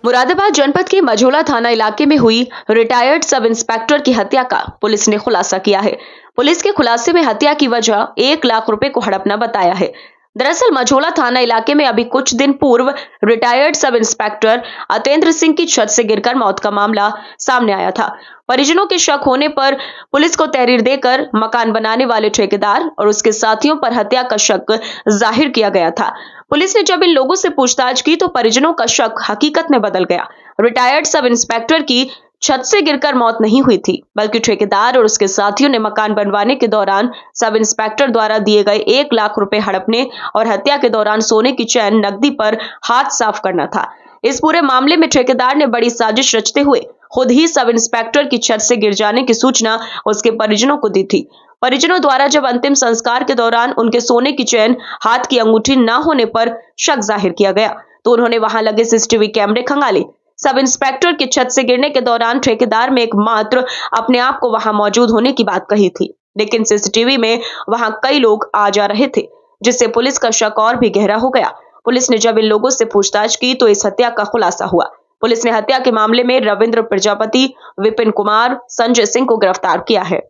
मुरादाबाद जनपद के मझोला थाना इलाके में हुई रिटायर्ड सब इंस्पेक्टर की हत्या का पुलिस ने खुलासा किया है। पुलिस के खुलासे में हत्या की वजह 1 लाख रुपए को हड़पना बताया है। दरअसल मझोला थाना इलाके में अभी कुछ दिन पूर्व retired sub inspector Atendra Singh की छत से गिरकर मौत का मामला सामने आया था। परिजनों के शक होने पर पुलिस को तहरीर देकर मकान बनाने वाले ठेकेदार और उसके साथियों पर हत्या का शक जाहिर किया गया था। पुलिस ने जब इन लोगों से पूछताछ की तो परिजनों का शक हकीकत में बदल गया। रिटायर्ड सब इंस्पेक्टर की छत से गिरकर मौत नहीं हुई थी, बल्कि ठेकेदार और उसके साथियों ने मकान बनवाने के दौरान सब इंस्पेक्टर द्वारा दिए गए 1 लाख रुपए हड़पने और हत्या के दौरान सोने की चैन नकदी पर हाथ साफ करना था। इस पूरे मामले में ठेकेदार ने बड़ी साजिश रचते हुए खुद ही सब इंस्पेक्टर की छत से गिर जाने की सूचना उसके परिजनों को दी थी। परिजनों द्वारा जब अंतिम संस्कार के दौरान उनके सोने की चैन, हाथ की अंगूठी न होने पर शक जाहिर किया गया, तो उन्होंने वहां लगे सीसीटीवी कैमरे खंगाले। सब इंस्पेक्टर की छत से गिरने के दौरान ठेकेदार में एकमात्र अपने आप को वहां मौजूद होने की बात कही थी, लेकिन सीसीटीवी में वहां कई लोग आ जा रहे थे, जिससे पुलिस का शक और भी गहरा हो गया। पुलिस ने जब इन लोगों से पूछताछ की तो इस हत्या का खुलासा हुआ। पुलिस ने हत्या के मामले में रविंद्र प्रजापति, विपिन कुमार, संजय सिंह को गिरफ्तार किया है।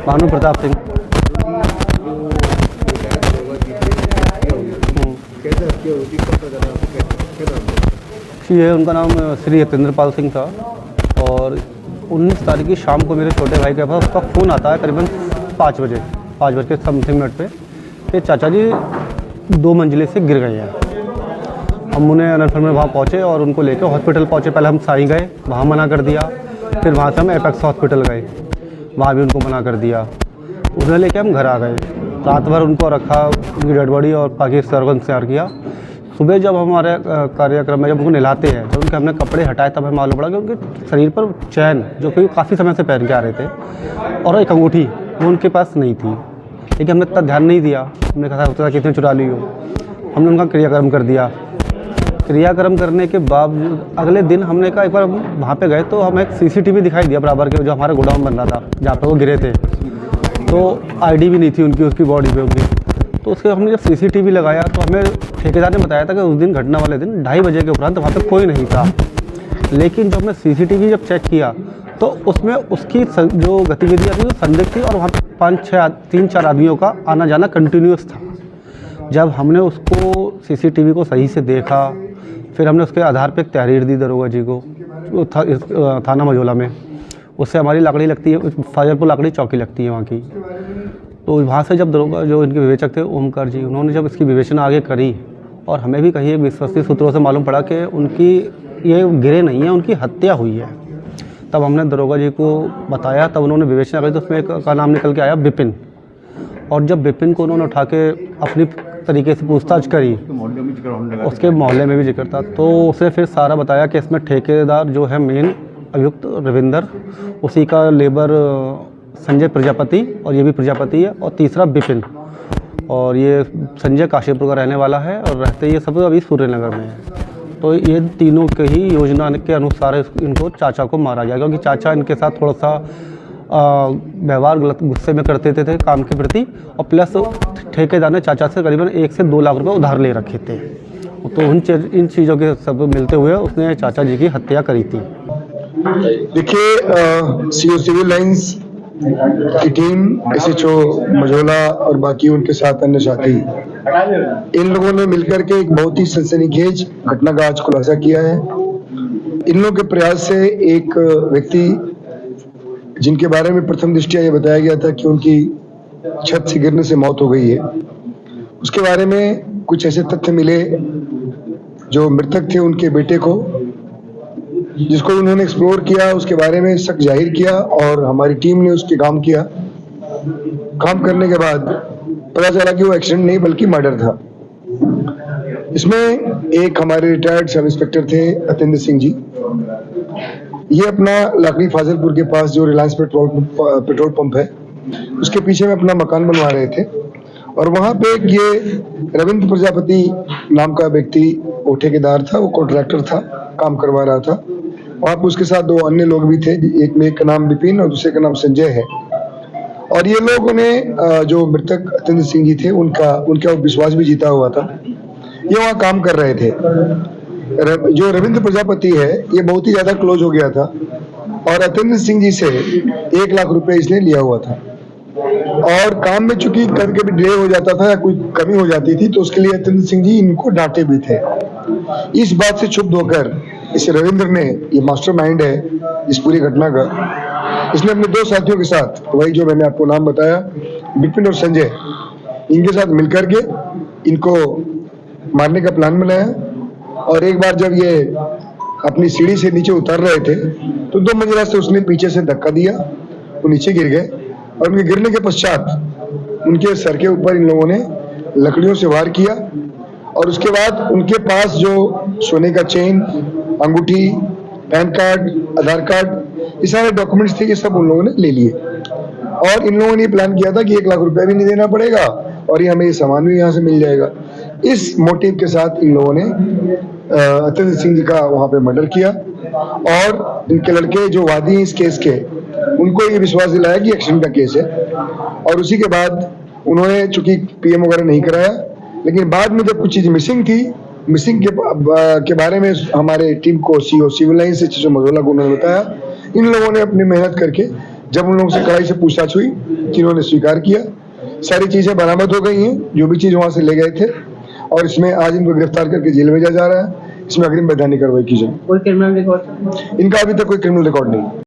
भानु प्रताप सिंह। ये उनका नाम श्री अतेंद्र पाल सिंह था और 19 तारीख की शाम को मेरे छोटे भाई के पास उसका फ़ोन आता है करीबन 5 बजे, 5 बज के समथिंग मिनट पे कि चाचा जी 2 मंजिले से गिर गए हैं। हम उन्हें अनफर में वहाँ पहुँचे और उनको लेकर हॉस्पिटल पहुँचे। पहले हम साई गए, वहाँ मना कर दिया, फिर वहाँ से हम एपेक्स हॉस्पिटल गए, वहाँ भी उनको मना कर दिया। उन्हें लेके हम घर आ गए। रात भर उनको रखा, उनकी डेड बॉडी और बाकी सर्वन तैयार किया। सुबह जब हमारे कार्यक्रम में जब उनको नहलाते हैं, जब उनके हमने कपड़े हटाए तब हमें मालूम पड़ा कि उनके शरीर पर चैन, जो कि काफ़ी समय से पहन के आ रहे थे, और एक अंगूठी वो उनके पास नहीं थी। लेकिन हमने इतना ध्यान नहीं दिया, हमने कहा होता था कितने चुरा ली हो। हमने उनका क्रियाक्रम कर दिया। क्रियाक्रम करने के बाद अगले दिन हमने कहा एक बार वहाँ पे गए तो हमें एक सीसीटीवी दिखाई दिया बराबर के, जो हमारा गोडाउन बन रहा था जहाँ पे वो गिरे थे। तो आईडी भी नहीं थी उनकी, उसकी बॉडी पे उनकी। तो उसके हमने जब सीसीटीवी लगाया तो हमें ठेकेदार ने बताया था कि उस दिन घटना वाले दिन 2:30 बजे के उपरांत वहाँ पे कोई नहीं था। लेकिन जब हमने सीसीटीवी जब चेक किया तो उसमें उसकी जो गतिविधियाँ थी वो संदिग्ध थी और वहाँ पे 3-4 आदमियों का आना जाना कंटिन्यूस था। जब हमने उसको सीसीटीवी को सही से देखा, फिर हमने उसके आधार पे एक तहरीर दी दरोगा जी को थाना मझोला में। उससे हमारी लाकड़ी लगती है, फाजलपुर लाकड़ी चौकी लगती है वहाँ की। तो वहाँ से जब दरोगा जो इनके विवेचक थे ओमकार जी, उन्होंने जब इसकी विवेचना आगे करी और हमें भी कहीं विश्वसनीय सूत्रों से मालूम पड़ा कि उनकी ये गिरे नहीं है, उनकी हत्या हुई है। तब हमने दरोगा जी को बताया, तब उन्होंने विवेचना करी तो उसमें एक का नाम निकल के आया विपिन। और जब विपिन को उन्होंने उठा के अपनी तरीके से पूछताछ करी, उसके मोहल्ले में भी जिक्र था, तो उसने फिर सारा बताया कि इसमें ठेकेदार जो है मेन अभियुक्त रविंदर, उसी का लेबर संजय प्रजापति और ये भी प्रजापति है, और तीसरा विपिन, और ये संजय काशीपुर का रहने वाला है और रहते ये सब अभी सूर्यनगर में है। तो ये तीनों के ही योजना के अनुसार इनको चाचा को मारा गया, क्योंकि चाचा इनके साथ थोड़ा सा व्यवहार गलत गुस्से में करते थे काम के प्रति, और प्लस ठेकेदार ने चाचा से करीबन 1 से 2 लाख रुपए उधार ले रखे थे। तो इन चीज़ों के सब मिलते हुए उसने चाचा जी की हत्या करी थी। देखिए, सीओ सिविल लाइंस की टीम, एसएचओ मझोला और बाकी उनके साथ अन्य साथी, इन लोगों ने मिलकर के एक बहुत ही सनसनीखेज घटना का आज खुलासा किया है। इन लोगों के प्रयास से एक व्यक्ति जिनके बारे में प्रथम दृष्टया ये बताया गया था कि उनकी छत से गिरने से मौत हो गई है, उसके बारे में कुछ ऐसे तथ्य मिले जो मृतक थे उनके बेटे को, जिसको उन्होंने एक्सप्लोर किया, उसके बारे में शक जाहिर किया और हमारी टीम ने उसके काम किया। काम करने के बाद पता चला कि वो एक्सीडेंट नहीं बल्कि मर्डर था। इसमें एक हमारे रिटायर्ड सब इंस्पेक्टर थे अतेंद्र सिंह जी, ये अपना लाकड़ी फाजलपुर के पास जो रिलायंस पेट्रोल पंप है उसके पीछे में अपना मकान बनवा रहे थे, और वहां पे ये रविंद्र प्रजापति नाम का व्यक्ति वो ठेकेदार था, वो कॉन्ट्रैक्टर था, काम करवा रहा था। वहां पे उसके साथ 2 अन्य लोग भी थे, एक का नाम विपिन और दूसरे का नाम संजय है। और ये लोगों ने जो मृतक अतेंद्र सिंह जी थे उनका विश्वास भी जीता हुआ था। ये वहाँ काम कर रहे थे। जो रविंद्र प्रजापति है ये बहुत ही ज्यादा क्लोज हो गया था और अतिंद्र सिंह जी से 1 लाख रुपए इसने लिया हुआ था और काम में चूंकि कभी कभी डिले हो जाता था या कोई कमी हो जाती थी तो उसके लिए अतिंद्र सिंह जी इनको डांटे भी थे। इस बात से क्षुब्ध होकर इस रविंद्र ने, ये मास्टरमाइंड है इस पूरी घटना का, इसने अपने 2 साथियों के साथ, वही जो मैंने आपको नाम बताया, विपिन और संजय, इनके साथ मिलकर के इनको मारने का प्लान बनाया और एक बार जब ये अपनी सीढ़ी से नीचे उतर रहे थे तो 2 मंजिला से उसने पीछे से धक्का दिया, वो नीचे गिर गए और उनके गिरने के पश्चात उनके सर के ऊपर इन लोगों ने लकड़ियों से वार किया और उसके बाद उनके पास जो सोने का चेन, अंगूठी, पैन कार्ड, आधार कार्ड, ये सारे डॉक्यूमेंट्स थे, ये सब उन लोगों ने ले लिए और इन लोगों ने प्लान किया था कि 1 लाख रुपया भी नहीं देना पड़ेगा और ये हमें ये सामान भी यहाँ से मिल जाएगा। इस मोटिव के साथ इन लोगों ने अतिंद्र सिंह जी का वहां पे मर्डर किया और इनके लड़के जो वादी हैं इस केस के, उनको ये विश्वास दिलाया कि एक्सीडेंट का केस है और उसी के बाद उन्होंने चूंकि पीएम वगैरह नहीं कराया, लेकिन बाद में जब कुछ चीज मिसिंग थी, मिसिंग के बारे में हमारे टीम को सीओ सिविल लाइन से चीजों मझोला को उन्होंने बताया। इन लोगों ने अपनी मेहनत करके जब उन लोगों से कड़ाई से पूछताछ हुई, जिन्होंने स्वीकार किया, सारी चीजें बरामद हो गई हैं, जो भी चीज वहां से ले गए थे और इसमें आज इनको गिरफ्तार करके जेल भेजा जा रहा है। इसमें अग्रिम वैधानिक कार्रवाई की जाए। कोई क्रिमिनल रिकॉर्ड? इनका अभी तक कोई क्रिमिनल रिकॉर्ड नहीं।